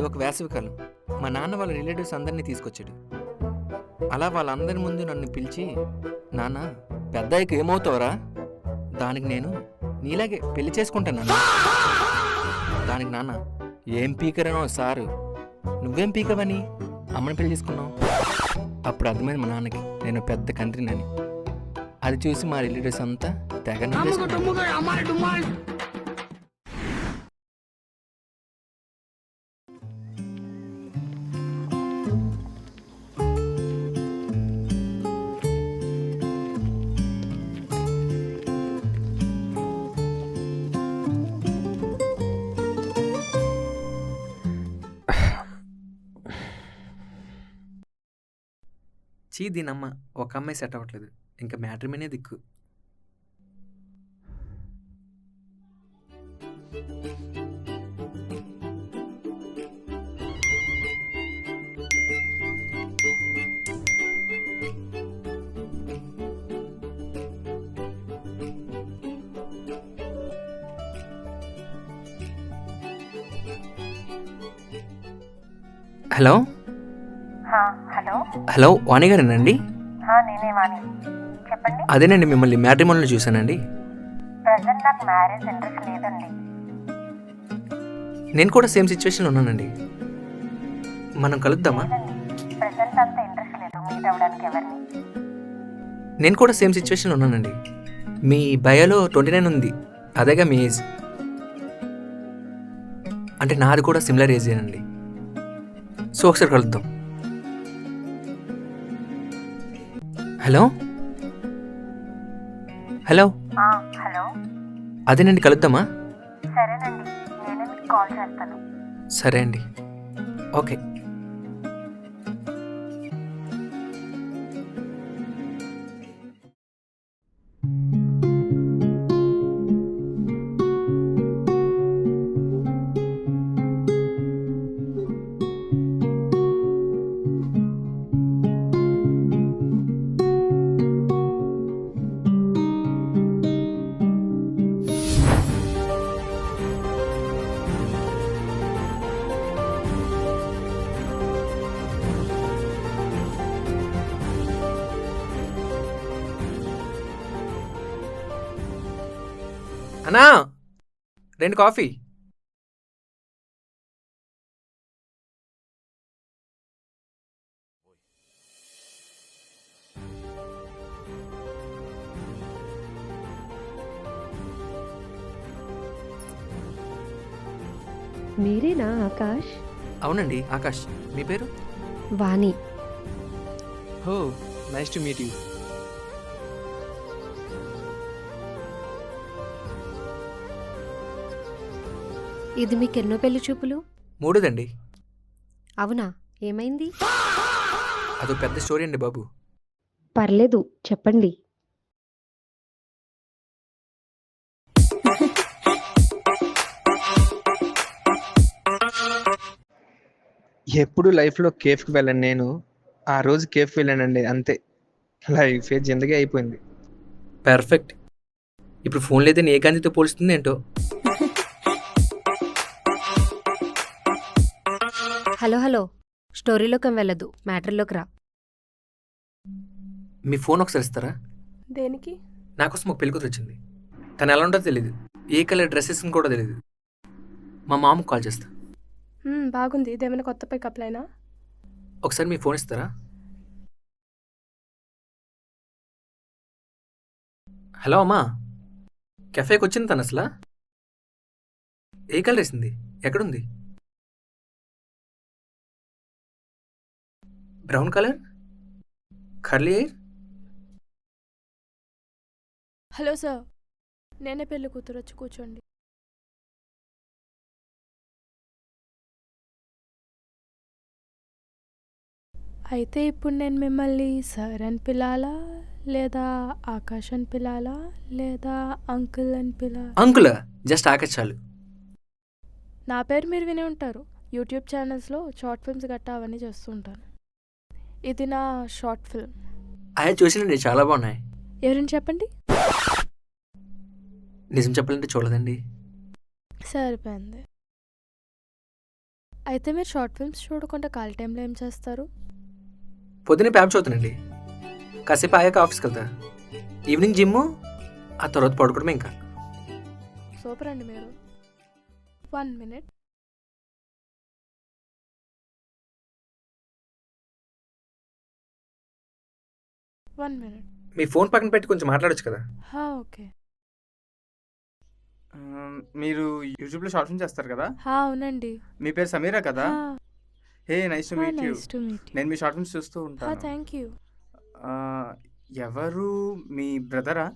అది ఒక వేసవికాలం. మా నాన్న వాళ్ళ రిలేటివ్స్ అందరినీ తీసుకొచ్చాడు. అలా వాళ్ళందరి ముందు నన్ను పిలిచి, నాన్న పెద్దయ్యకి ఏమవుతావురా? దానికి నేను నీలాగే పెళ్లి చేసుకుంటాను. దానికి నాన్న, ఏం పీకరనో సారు, నువ్వేం పీకవని అమ్మని పెళ్లి చేసుకున్నావు. అప్పుడు అర్థమైంది మా నాన్నకి నేను పెద్ద కంట్రీనని. అది చూసి మా రిలేటివ్స్ అంతా తెగ నవ్వేసుకున్నారు. చీ దీనమ్మ, ఒక అమ్మాయి సెట్ అవ్వట్లేదు, ఇంకా మ్యాట్రిమోనే దిక్కు. హలో హలో హలో వాణి గారేనండి? నేనే వాణి, చెప్పండి. అదేనండి, మిమ్మల్ని మ్యాట్రిమోనీలో చూశానండి. ప్రజెంట్ నాకు మ్యారేజ్ ఇంట్రెస్ట్ లేదండి. నేను కూడా సేమ్ సిచ్యువేషన్లో ఉన్నానండి. మనం కలుద్దామా? ప్రజెంట్ అంత ఇంట్రెస్ట్ లేదు మీట్ అవ్వడానికి ఎవరిని. నేను కూడా సేమ్ సిచ్యువేషన్లో ఉన్నానండి. మీ బయోలో 29 ఉంది, అదేగా మీ ఏజ్. అంటే నాది కూడా సిమిలర్ ఏజేనండి. సో ఒకసారి కలుద్దాం. హలో హలో హలో అదేనండి, కలుద్దామా? సరేనండి, నేనే మీకు కాల్ చేస్తాను. సరే అండి, ఓకే. అన్నా, 2 కాఫీ. మీరేనా ఆకాష్? అవునండి, ఆకాష్. మీ పేరు? వాణి. హో, నైస్ టు మీట్ యూ. ఇది మీకెన్నో పెళ్లి చూపులు? 3దండి. అవునా, ఏమైంది? అదో పెద్ద స్టోరీ అండి బాబు. పర్లేదు, చెప్పండి. ఎప్పుడు లైఫ్లో కేఫ్కి వెళ్ళాను నేను. ఆ రోజు కేఫ్కి వెళ్ళానండి, అంతే. లైఫ్ జిందగీ అయిపోయింది. పర్ఫెక్ట్. ఇప్పుడు ఫోన్ లేదని ఏ గాంధీతో పోలుస్తుంది ఏంటో. హలో హలో, స్టోరీలోకి వెళ్ళదు, మ్యాటర్లోకి రా. మీ ఫోన్ ఒకసారి ఇస్తారా? దేనికి? నాకోసం ఒక పెళ్ళికూతురు వచ్చింది. తను ఎలా ఉంటుందో తెలియదు, ఏ కలర్ డ్రెస్సెస్ కూడా తెలియదు. మా మామకు కాల్ చేస్తా. బాగుంది. ఇదేమైనా కొత్త పికప్ లైనా? ఒకసారి మీ ఫోన్ ఇస్తారా? హలో అమ్మా, కెఫేకి వచ్చింది తను. అసలు ఏ కలర్ వేసింది? ఎక్కడుంది? Brown colour, curly hair. Hello sir, నేనే పెళ్లి కూతురు, వచ్చి కూర్చోండి. అయితే ఇప్పుడు నేను మిమ్మల్ని సార్ అని పిలాలా, లేదా ఆకాష్ అని పిలాలా, లేదా అంకుల్ అని పిలాలా? అంకుల్, జస్ట్ ఆకాష్ చాలు. నా పేరు మీరు విని ఉంటారు. యూట్యూబ్ ఛానల్స్లో షార్ట్ ఫిల్మ్స్ గట్టా అవన్నీ చేస్తూ ఉంటాను. ఇది నా షార్ట్ ఫిల్మ్. అయ్యా చూసినండి, చాలా బాగున్నాయి. ఎవరైనా చెప్పండి. నిజం చెప్పాలంటే చూడదండి. సరిపోయింది. అయితే మీరు షార్ట్ ఫిల్మ్స్ చూడకుండా ఖాళీ టైంలో ఏం చేస్తారు? పొద్దున్నే ప్యాప్ చదువుతానండి, కాసేపు ఆయాక ఆఫీస్కి వెళ్తా, ఈవినింగ్ జిమ్, ఆ తర్వాత పడుకోవడమే ఇంకా. సూపర్ అండి మీరు. 1 minute. మీ ఫోన్ పక్కన పెట్టి కొంచెం మాట్లాడొచ్చు కదా. ఓకే. మీరు యూట్యూబ్లో షార్ట్ ఫిల్మ్ చేస్తారు కదా? అవునండి. మీ పేరు సమీరా కదా? Hey, nice to meet you. Nice to meet you. నేను మీ షార్ట్ ఫిల్మ్స్ చూస్తూ ఉంటాను. Thank you. ఆ, ఎవరు మీ బ్రదరా?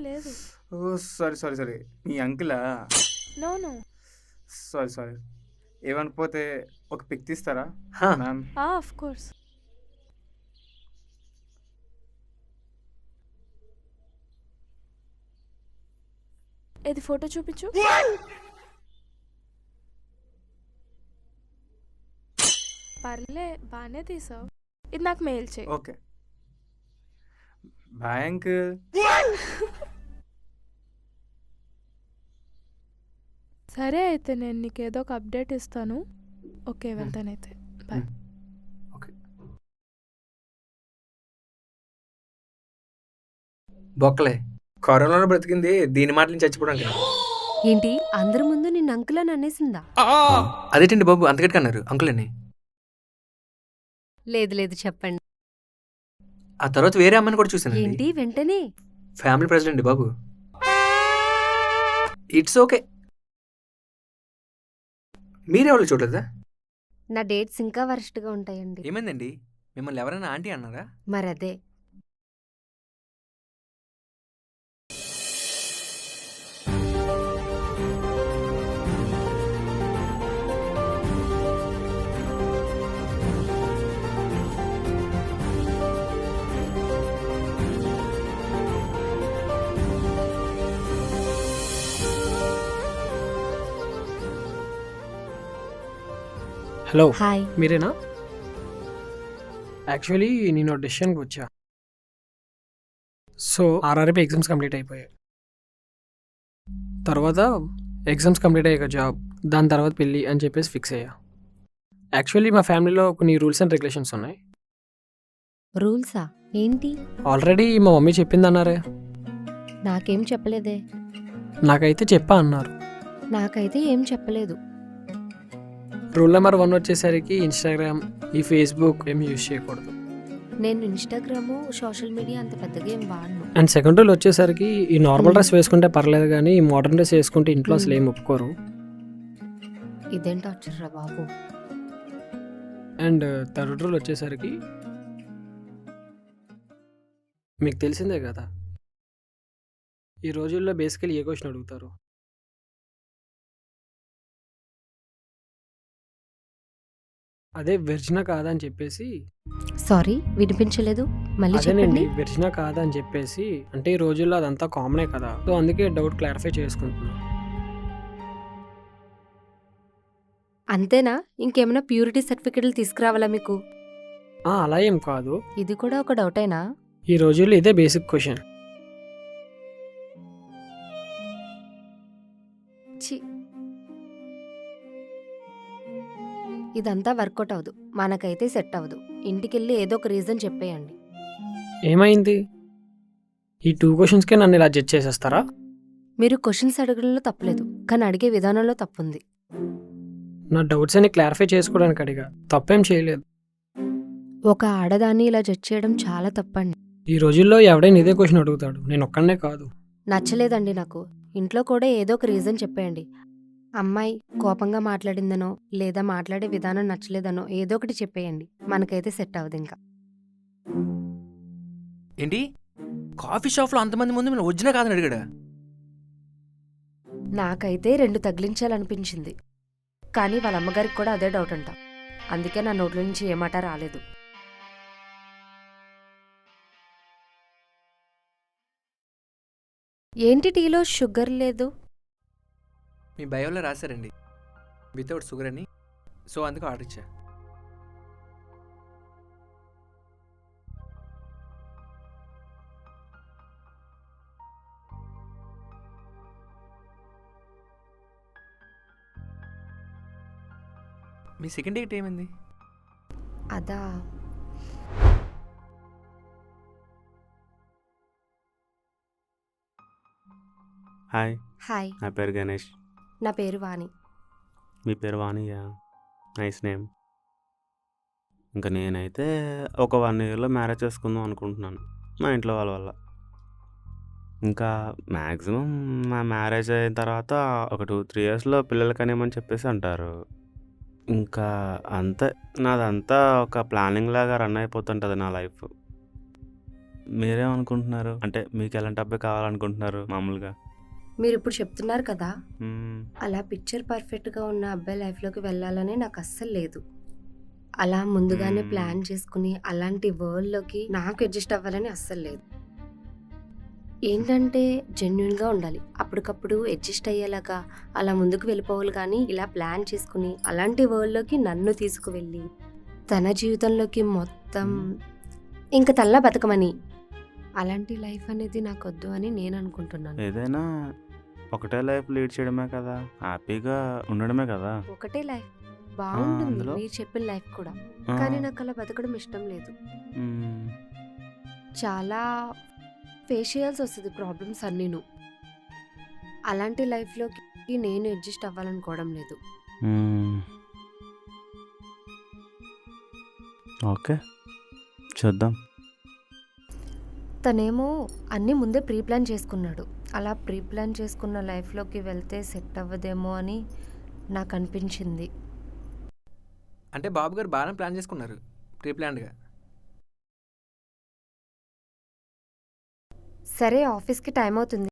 లేదు. ఓ సారీ సారీ సారీ, మీ అంకులా? No no. సారీ ఏమనిపోతే ఒక పిక్ తీస్తారా హా, మ్యామ్? Of course. ఇది ఫోటో చూపించు. పర్లే, బాగానే తీసావు. ఇది నాకు మెయిల్ చేయి. Okay bye uncle. సరే అయితే నేను నీకు ఏదో ఒక అప్డేట్ ఇస్తాను. ఓకే, వెళ్తానైతే. బాయ్. ఓకే. బొక్కలే, కరోనాలో బ్రతికింది దీని మాట నుంచి చచ్చిపోవడానికి. ఏంటి అందరి ముందు నిన్ను అంకుల్ అని అనేసిందా? అదేంటండి బాబు అంతగట్టిగా అన్నారు అంకులని? లేదు లేదు, చెప్పండి. ఆ తర్వాత వేరే అమ్మాయిని కూడా చూసానండి. ఏంటి వెంటనే? Family president Babu. It's okay. మీరెవరు చూడలేదా? నా డేట్స్ ఇంకా వరస్ట్గా ఉంటాయండి. ఏమైందండి, మిమ్మల్ని ఎవరైనా ఆంటీ అన్నారా? మరదే. Hello, hi. మీరేనా? యాక్చువల్లీ నేను డెసిషన్కి వచ్చా. సో ఆర్ఆర్బీ ఎగ్జామ్స్ కంప్లీట్ అయిపోయాయి. తర్వాత ఎగ్జామ్స్ కంప్లీట్ అయ్యాక జాబ్, దాని తర్వాత పెళ్ళి అని చెప్పేసి ఫిక్స్ అయ్యా. యాక్చువల్లీ మా ఫ్యామిలీలో కొన్ని రూల్స్ అండ్ రెగ్యులేషన్స్ ఉన్నాయి. రూల్సా? ఏంటి? ఆల్రెడీ మా మమ్మీ చెప్పిందన్నారే. నాకేం చెప్పలేదే. నాకైతే చెప్పా అన్నారు. నాకైతే ఏం చెప్పలేదు. రూల్ నెంబర్ 1 వచ్చేసరికి ఇన్స్టాగ్రామ్, ఈ ఫేస్బుక్ ఏం యూజ్ చేయకూడదు. నేను ఇన్స్టాగ్రాము, సోషల్ మీడియా అంత పెద్దగా ఏం వాడను. అండ్ సెకండ్ రూల్ వచ్చేసరికి ఈ నార్మల్ డ్రెస్ వేసుకుంటే పర్లేదు, కానీ ఈ మోడర్న్ డ్రెస్ వేసుకుంటే ఇంట్లో అసలు ఏం ఒప్పుకోరు. ఇదేం టార్చర్ రా బాబు. అండ్ థర్డ్ రూల్ వచ్చేసరికి మీకు తెలిసిందే కదా, ఈ రోజుల్లో బేసికలీ ఏ క్వశ్చన్ అడుగుతారు? అదే వెర్జినా కాదా అని చెప్పేసి. సారీ, వినిపించలేదు. మళ్ళీ అదేనండి, చెప్పండి. వెర్జినా కాదా అని చెప్పేసి. అంటే ఈ రోజుల్లో అదంతా కామనే కదా, సో అందుకే డౌట్ క్లారిఫై చేసుకుంటున్నా. అంతేనా? ఇంకేమైనా ప్యూరిటీ సర్టిఫికెట్లు తీసుకురావాలా మీకు? అలా ఏం కాదు, ఇది కూడా ఒక డౌటేనా? ఈ రోజుల్లో ఇదే బేసిక్ క్వశ్చన్. ఛీ, ఇదంతా వర్కౌట్ అవ్వదు. మనకైతే సెట్ అవ్వదు. ఇంటికెళ్ళి ఏదో ఒక రీజన్ చెప్పేయండి. ఏమైంది? ఈ 2 క్వశ్చన్స్కే నన్ను ఇలా జడ్జ్ చేసేస్తారా? మీరు క్వశ్చన్స్ అడగడంలో తప్పులేదు, కానీ అడిగే విధానంలో తప్పుంది. నా డౌట్స్ అన్ని క్లారిఫై చేసుకోవడానికి అడిగా, తప్పేం చేయలేదు. ఒక ఆడదాన్ని ఇలా జడ్జ్ చేయడం చాలా తప్పండి. ఈ రోజుల్లో ఎవడైనా ఇదే క్వశ్చన్ అడుగుతాడు, నేను ఒక్కనే కాదు. నచ్చలేదండి నాకు. ఇంట్లో కూడా ఏదో ఒక రీజన్ చెప్పేయండి. అమ్మాయి కోపంగా మాట్లాడిందనో, లేదా మాట్లాడే విధానం నచ్చలేదనో ఏదో ఒకటి చెప్పేయండి. మనకైతే సెట్ అవ్వదు ఇంకా. ఏంటి, కాఫీ షాప్లో అంతమంది ముందు మీరు వచ్చినా కాదని అడిగాడా? నాకైతే 2 తగిలించాలనిపించింది, కానీ వాళ్ళ అమ్మగారికి కూడా అదే డౌట్ అంట. అందుకే నా నోట్ల నుంచి ఏ మాట రాలేదు. ఏంటి టీలో షుగర్ లేదు? మీ బయోలో రాశారండి వితౌట్ షుగర్ అని, సో అందుకు ఆర్డర్ ఇచ్చా. మీ సెకండ్ డేట్ ఏమైంది? అదా హాయ్, హాయ్, నా పేరు గణేష్. నా పేరు వాణి. మీ పేరు వాణియా? Nice name. ఇంకా నేనైతే ఒక 1 ఇయర్లో మ్యారేజ్ చేసుకుందాం అనుకుంటున్నాను మా ఇంట్లో వాళ్ళ వల్ల. ఇంకా మ్యాక్సిమం మా మ్యారేజ్ అయిన తర్వాత ఒక 2-3 ఇయర్స్లో పిల్లలు కనేమని చెప్పేసి అంటారు. ఇంకా అంతే, నాదంతా ఒక ప్లానింగ్ లాగా రన్ అయిపోతుంటుంది నా లైఫ్. మీరేమనుకుంటున్నారు? అంటే మీకు ఎలాంటి అబ్బాయి కావాలనుకుంటున్నారు మామూలుగా? మీరు ఇప్పుడు చెప్తున్నారు కదా, మ్మ్. అలా పిక్చర్ పర్ఫెక్ట్గా ఉన్న అబ్బాయి లైఫ్లోకి వెళ్ళాలని నాకు అస్సలు లేదు. అలా ముందుగానే ప్లాన్ చేసుకుని అలాంటి వరల్డ్లోకి నాకు అడ్జస్ట్ అవ్వాలని అస్సలు లేదు. ఏంటంటే జెన్యున్గా ఉండాలి, అప్పటికప్పుడు అడ్జస్ట్ అయ్యేలాగా అలా ముందుకు వెళ్ళిపోవాలి. కానీ ఇలా ప్లాన్ చేసుకుని అలాంటి వరల్డ్లోకి నన్ను తీసుకువెళ్ళి తన జీవితంలోకి మొత్తం ఇంక తల్లా బతకమని, అలాంటి లైఫ్ అనేది నాకు వద్దు అని నేను అనుకుంటున్నాను. ఏదైనా ఒకటే లైఫ్ లీడ్ చేయడమే కదా, హ్యాపీగా ఉండడమే కదా. ఒకటే లైఫ్ బాగుంటుంది, అందులో? మీరు చెప్పిన లైఫ్ కూడా. ఆ, కానీ నాకు అలా బతకడం ఇష్టం లేదు. మ్మ్. చాలా ఫేస్ చేయాల్సి వస్తుంది ప్రాబ్లమ్స్ అన్నీను. అలాంటి లైఫ్లోకి నేను అడ్జస్ట్ అవ్వాలనుకోవడం లేదు. మ్మ్. ఓకే, చూద్దాం. తనేమో అన్నీ ముందే ప్రీ ప్లాన్ చేసుకున్నాడు. అలా ప్రీ ప్లాన్ చేసుకున్న లైఫ్లోకి వెళ్తే సెట్ అవ్వదేమో అని నాకు అనిపించింది. అంటే బాబు గారు బాగానే ప్లాన్ చేసుకున్నారు, ప్రీ ప్లాన్డ్గా. సరే, ఆఫీస్కి టైం అవుతుంది,